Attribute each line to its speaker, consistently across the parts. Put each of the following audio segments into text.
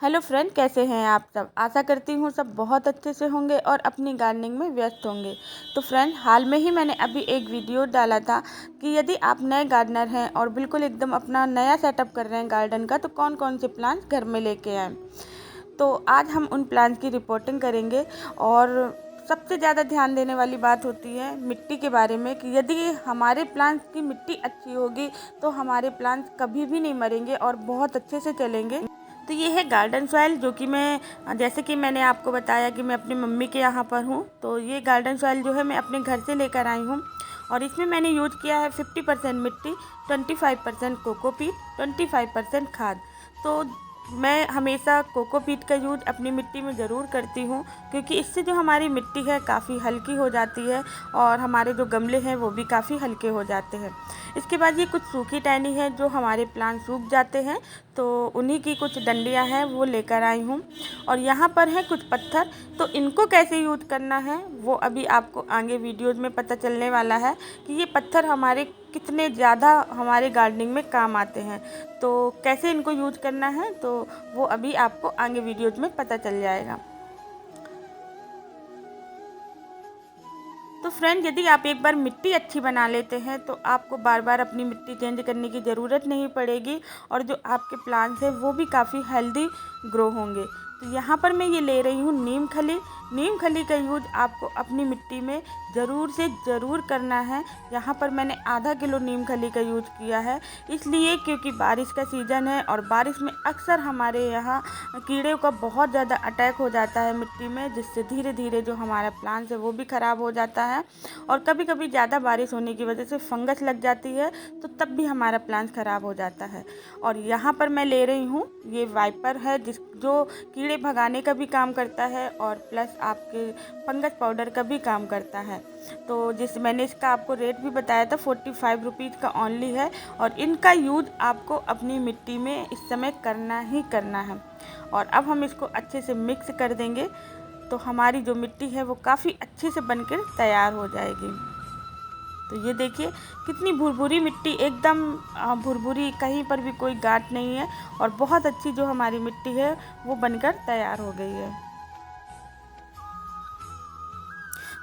Speaker 1: Hello friend, कैसे हैं आप सब। आशा करती हूँ सब बहुत अच्छे से होंगे और अपनी गार्डनिंग में व्यस्त होंगे। तो फ्रेंड, हाल में ही मैंने अभी एक वीडियो डाला था कि यदि आप नए गार्डनर हैं और बिल्कुल एकदम अपना नया सेटअप कर रहे हैं गार्डन का, तो कौन कौन से प्लांट्स घर में लेके आएँ। तो आज हम उन प्लांट्स की रिपोर्टिंग करेंगे। और सबसे ज़्यादा ध्यान देने वाली बात होती है मिट्टी के बारे में कि यदि हमारे प्लांट्स की मिट्टी अच्छी होगी तो हमारे प्लांट्स कभी भी नहीं मरेंगे और बहुत अच्छे से चलेंगे। तो ये है गार्डन सॉइल, जो कि मैं जैसे कि मैंने आपको बताया कि मैं अपनी मम्मी के यहाँ पर हूँ, तो ये गार्डन सॉइल जो है मैं अपने घर से लेकर आई हूँ। और इसमें मैंने यूज किया है 50% मिट्टी, 25% कोकोपीट, 25% खाद। तो मैं हमेशा कोकोपीट का यूज अपनी मिट्टी में ज़रूर करती हूँ, क्योंकि इससे जो हमारी मिट्टी है काफ़ी हल्की हो जाती है और हमारे जो गमले हैं वो भी काफ़ी हल्के हो जाते हैं। इसके बाद ये कुछ सूखी टहनी है, जो हमारे प्लांट सूख जाते हैं, तो उन्हीं की कुछ डंडियां हैं वो लेकर आई हूँ। और यहाँ पर है कुछ पत्थर, तो इनको कैसे यूज करना है वो अभी आपको आगे वीडियोज़ में पता चलने वाला है कि ये पत्थर हमारे कितने ज़्यादा हमारे गार्डनिंग में काम आते हैं। तो कैसे इनको यूज करना है तो वो अभी आपको आगे वीडियोज़ में पता चल जाएगा। तो फ्रेंड, यदि आप एक बार मिट्टी अच्छी बना लेते हैं तो आपको बार बार अपनी मिट्टी चेंज करने की ज़रूरत नहीं पड़ेगी और जो आपके प्लांट्स हैं वो भी काफ़ी हेल्दी ग्रो होंगे। तो यहाँ पर मैं ये ले रही हूँ नीम खली। नीम खली का यूज आपको अपनी मिट्टी में ज़रूर से ज़रूर करना है। यहाँ पर मैंने आधा किलो नीम खली का यूज किया है, इसलिए क्योंकि बारिश का सीज़न है और बारिश में अक्सर हमारे यहाँ कीड़े का बहुत ज़्यादा अटैक हो जाता है मिट्टी में, जिससे धीरे धीरे जो हमारा प्लांट्स है वो भी ख़राब हो जाता है। और कभी कभी ज़्यादा बारिश होने की वजह से फंगस लग जाती है, तो तब भी हमारा प्लांट्स ख़राब हो जाता है। और यहाँ पर मैं ले रही हूँ ये वाइपर है, जो कीड़े भगाने का भी काम करता है और प्लस आपके फंगस पाउडर का भी काम करता है। तो मैंने इसका आपको रेट भी बताया था, 45 रुपीज़ का ओनली है। और इनका यूज़ आपको अपनी मिट्टी में इस समय करना ही करना है। और अब हम इसको अच्छे से मिक्स कर देंगे, तो हमारी जो मिट्टी है वो काफ़ी अच्छे से बनकर तैयार हो जाएगी। तो ये देखिए कितनी भुरभुरी मिट्टी, एकदम भुरभुरी, कहीं पर भी कोई गांठ नहीं है और बहुत अच्छी जो हमारी मिट्टी है वो बनकर तैयार हो गई है।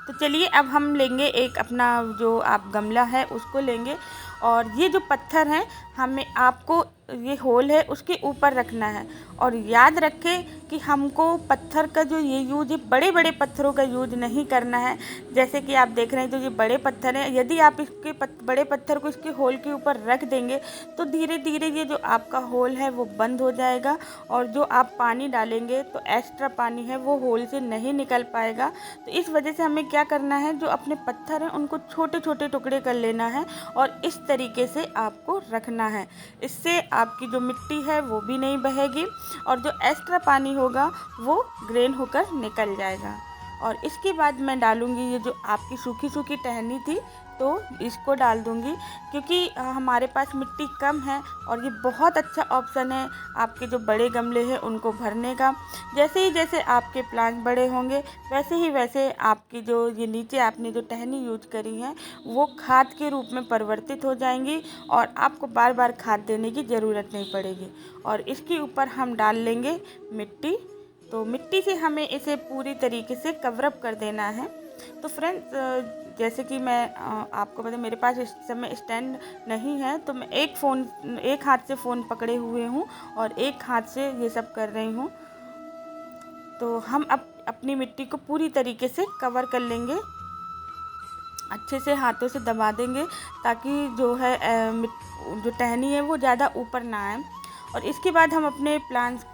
Speaker 1: तो चलिए अब हम लेंगे एक अपना जो आप गमला है उसको लेंगे, और ये जो पत्थर हैं हमें आपको ये होल है उसके ऊपर रखना है। और याद रखें कि हमको पत्थर का जो ये यूज है, बड़े बड़े पत्थरों का यूज नहीं करना है। जैसे कि आप देख रहे हैं जो ये बड़े पत्थर हैं, यदि आप इसके बड़े पत्थर को इसके होल के ऊपर रख देंगे तो धीरे धीरे ये जो आपका होल है वो बंद हो जाएगा और जो आप पानी डालेंगे तो एक्स्ट्रा पानी है वो होल से नहीं निकल पाएगा। तो इस वजह से हमें क्या करना है, जो अपने पत्थर हैं उनको छोटे छोटे टुकड़े कर लेना है और इस तरीके से आपको रखना है। इससे आपकी जो मिट्टी है वो भी नहीं बहेगी और जो एक्स्ट्रा पानी होगा वो ड्रेन होकर निकल जाएगा। और इसके बाद मैं डालूँगी ये जो आपकी सूखी सूखी टहनी थी, तो इसको डाल दूँगी, क्योंकि हमारे पास मिट्टी कम है और ये बहुत अच्छा ऑप्शन है आपके जो बड़े गमले हैं उनको भरने का। जैसे आपके प्लांट बड़े होंगे वैसे आपकी जो ये नीचे आपने जो टहनी यूज करी है वो खाद के रूप में परिवर्तित हो जाएंगी और आपको बार बार खाद देने की ज़रूरत नहीं पड़ेगी। और इसके ऊपर हम डाल लेंगे मिट्टी। तो मिट्टी से हमें इसे पूरी तरीके से कवरअप कर देना है। तो फ्रेंड्स, जैसे कि मैं आपको बता, मेरे पास इस समय स्टैंड नहीं है, तो मैं एक हाथ से फ़ोन पकड़े हुए हूँ और एक हाथ से ये सब कर रही हूँ। तो हम अब अपनी मिट्टी को पूरी तरीके से कवर कर लेंगे, अच्छे से हाथों से दबा देंगे ताकि जो है जो टहनी है वो ज़्यादा ऊपर ना आए। और इसके बाद हम अपने प्लांट्स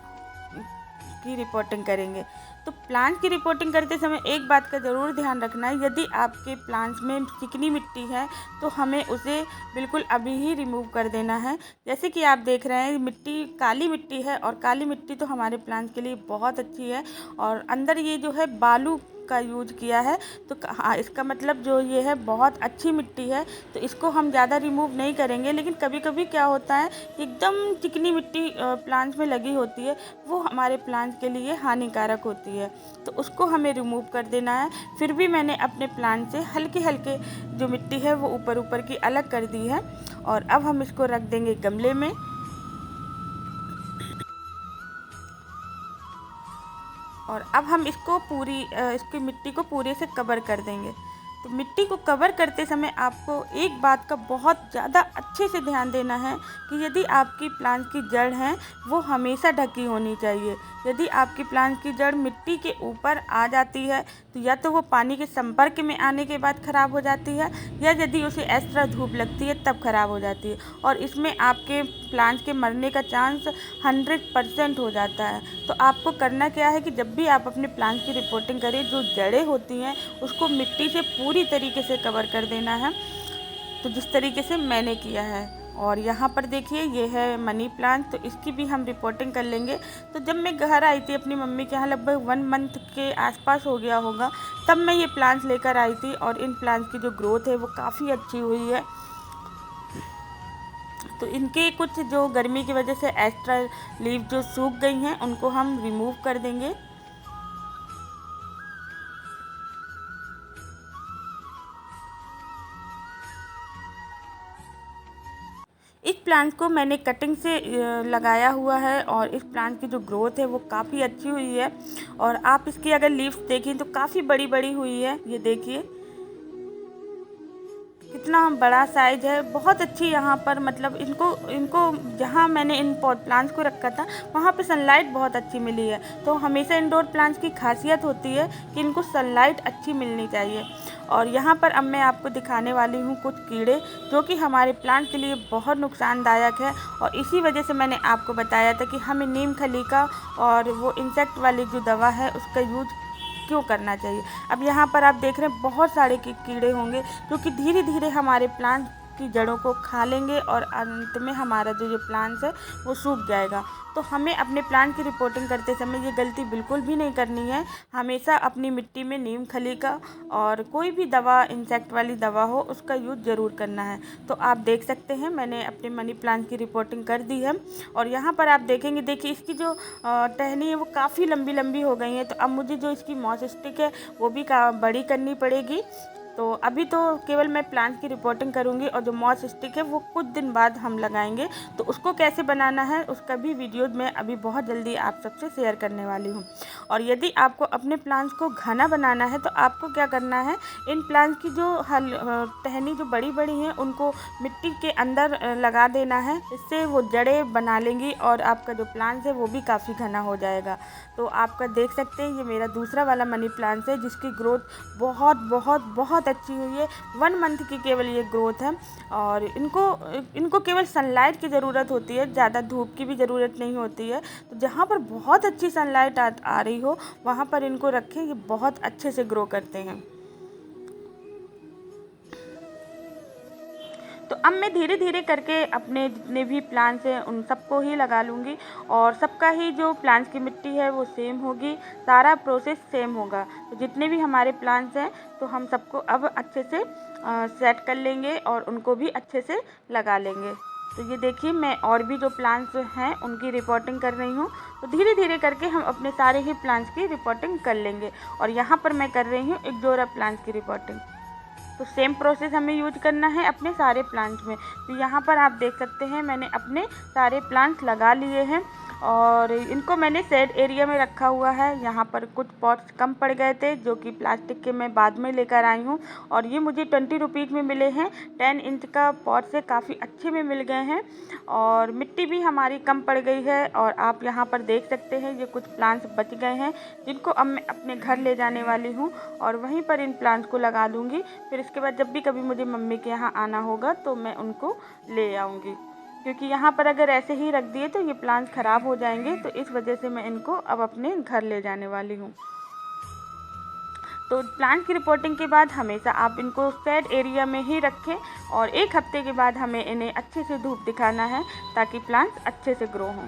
Speaker 1: की रिपोर्टिंग करेंगे। तो प्लांट की रिपोर्टिंग करते समय एक बात का ज़रूर ध्यान रखना है, यदि आपके प्लांट्स में चिकनी मिट्टी है तो हमें उसे बिल्कुल अभी ही रिमूव कर देना है। जैसे कि आप देख रहे हैं मिट्टी काली मिट्टी है और काली मिट्टी तो हमारे प्लांट्स के लिए बहुत अच्छी है। और अंदर ये जो है बालू का यूज किया है, तो हाँ, इसका मतलब जो ये है बहुत अच्छी मिट्टी है, तो इसको हम ज़्यादा रिमूव नहीं करेंगे। लेकिन कभी कभी क्या होता है, एकदम चिकनी मिट्टी प्लांट्स में लगी होती है, वो हमारे प्लांट्स के लिए हानिकारक होती है, तो उसको हमें रिमूव कर देना है। फिर भी मैंने अपने प्लांट से हल्के हल्के जो मिट्टी है वो ऊपर ऊपर की अलग कर दी है। और अब हम इसको रख देंगे गमले में। और अब हम इसकी मिट्टी को पूरे से कवर कर देंगे। तो मिट्टी को कवर करते समय आपको एक बात का बहुत ज़्यादा अच्छे से ध्यान देना है कि यदि आपकी प्लांट की जड़ है वो हमेशा ढकी होनी चाहिए। यदि आपकी प्लांट की जड़ मिट्टी के ऊपर आ जाती है तो या तो वो पानी के संपर्क में आने के बाद ख़राब हो जाती है, या यदि उसे एक्स्ट्रा धूप लगती है तब ख़राब हो जाती है, और इसमें आपके प्लांट के मरने का चांस 100% हो जाता है। तो आपको करना क्या है कि जब भी आप अपने प्लांट की रिपोर्टिंग करें, जो जड़ें होती हैं उसको मिट्टी से पूरी तरीके से कवर कर देना है, तो जिस तरीके से मैंने किया है। और यहाँ पर देखिए ये है मनी प्लांट, तो इसकी भी हम रिपोर्टिंग कर लेंगे। तो जब मैं घर आई थी अपनी मम्मी के यहाँ, लगभग 1 मंथ के आसपास हो गया होगा, तब मैं ये प्लांट्स लेकर आई थी, और इन प्लांट्स की जो ग्रोथ है वो काफ़ी अच्छी हुई है। तो इनके कुछ जो गर्मी की वजह से एक्स्ट्रा लीव जो सूख गई हैं उनको हम रिमूव कर देंगे। इस प्लांट को मैंने कटिंग से लगाया हुआ है, और इस प्लांट की जो ग्रोथ है वो काफ़ी अच्छी हुई है। और आप इसकी अगर लीव्स देखें तो काफ़ी बड़ी बड़ी हुई है। ये देखिए कितना बड़ा साइज है, बहुत अच्छी। यहाँ पर मतलब इनको जहाँ मैंने इन पॉट प्लांट्स को रखा था वहाँ पे सनलाइट बहुत अच्छी मिली है। तो हमेशा इंडोर प्लांट्स की खासियत होती है कि इनको सनलाइट अच्छी मिलनी चाहिए। और यहाँ पर अब मैं आपको दिखाने वाली हूँ कुछ कीड़े जो कि हमारे प्लांट के लिए बहुत नुकसानदायक है, और इसी वजह से मैंने आपको बताया था कि हमें नीम खली का और वो इंसेक्ट वाली जो दवा है उसका यूज क्यों करना चाहिए। अब यहाँ पर आप देख रहे हैं बहुत सारे कीड़े होंगे जो कि धीरे धीरे हमारे प्लांट की जड़ों को खा लेंगे, और अंत में हमारा जो प्लांट्स है वो सूख जाएगा। तो हमें अपने प्लांट की रिपोर्टिंग करते समय ये गलती बिल्कुल भी नहीं करनी है। हमेशा अपनी मिट्टी में नीम खली का और कोई भी दवा, इंसेक्ट वाली दवा हो, उसका यूज़ ज़रूर करना है। तो आप देख सकते हैं मैंने अपने मनी प्लांट की रिपोर्टिंग कर दी है। और यहाँ पर आप देखेंगे, देखिए इसकी जो टहनी है वो काफ़ी लंबी लंबी हो गई है। तो अब मुझे जो इसकी मॉस स्टिक है वो भी बड़ी करनी पड़ेगी। तो अभी तो केवल मैं प्लांट की रिपोर्टिंग करूंगी, और जो मॉस स्टिक है वो कुछ दिन बाद हम लगाएंगे। तो उसको कैसे बनाना है उसका भी वीडियो मैं अभी बहुत जल्दी आप सबसे शेयर करने वाली हूँ। और यदि आपको अपने प्लांट्स को घना बनाना है तो आपको क्या करना है, इन प्लांट्स की जो टहनी जो बड़ी बड़ी हैं उनको मिट्टी के अंदर लगा देना है। इससे वो जड़ें बना लेंगी और आपका जो प्लांट्स है वो भी काफ़ी घना हो जाएगा। तो आपका देख सकते हैं ये मेरा दूसरा वाला मनी प्लांट्स है जिसकी ग्रोथ बहुत बहुत बहुत अच्छी हुई है। 1 मंथ की केवल ये ग्रोथ है, और इनको केवल सनलाइट की ज़रूरत होती है, ज़्यादा धूप की भी ज़रूरत नहीं होती है। तो जहाँ पर बहुत अच्छी सनलाइट आ रही हो वहाँ पर इनको रखें, ये बहुत अच्छे से ग्रो करते हैं। तो अब मैं धीरे धीरे करके अपने जितने भी प्लांट्स हैं उन सबको ही लगा लूँगी, और सबका ही जो प्लांट्स की मिट्टी है वो सेम होगी, सारा प्रोसेस सेम होगा। तो जितने भी हमारे प्लांट्स हैं तो हम सबको अब अच्छे से सेट कर लेंगे और उनको भी अच्छे से लगा लेंगे। तो ये देखिए मैं और भी जो प्लांट्स हैं उनकी रिपोर्टिंग कर रही हूँ। तो धीरे धीरे करके हम अपने सारे ही प्लांट्स की रिपोर्टिंग कर लेंगे। और यहाँ पर मैं कर रही हूँ एग्जोरा प्लांट्स की रिपोर्टिंग। तो सेम प्रोसेस हमें यूज करना है अपने सारे प्लांट्स में। तो यहाँ पर आप देख सकते हैं मैंने अपने सारे प्लांट्स लगा लिए हैं, और इनको मैंने शेड एरिया में रखा हुआ है। यहाँ पर कुछ पॉट्स कम पड़ गए थे जो कि प्लास्टिक के मैं बाद में लेकर आई हूँ, और ये मुझे 20 रुपीज़ में मिले हैं। 10 इंच का पॉट से काफ़ी अच्छे में मिल गए हैं, और मिट्टी भी हमारी कम पड़ गई है। और आप यहाँ पर देख सकते हैं ये कुछ प्लांट्स बच गए हैं जिनको अब मैं अपने घर ले जाने वाली हूँ, और वहीं पर इन प्लांट्स को लगा दूँगी। फिर इसके बाद जब भी कभी मुझे मम्मी के यहाँ आना होगा तो मैं उनको ले आऊँगी, क्योंकि यहाँ पर अगर ऐसे ही रख दिए तो ये प्लांट्स ख़राब हो जाएंगे। तो इस वजह से मैं इनको अब अपने घर ले जाने वाली हूँ। तो प्लांट की रिपोर्टिंग के बाद हमेशा आप इनको शेड एरिया में ही रखें, और 1 हफ्ते के बाद हमें इन्हें अच्छे से धूप दिखाना है ताकि प्लांट्स अच्छे से ग्रो हों।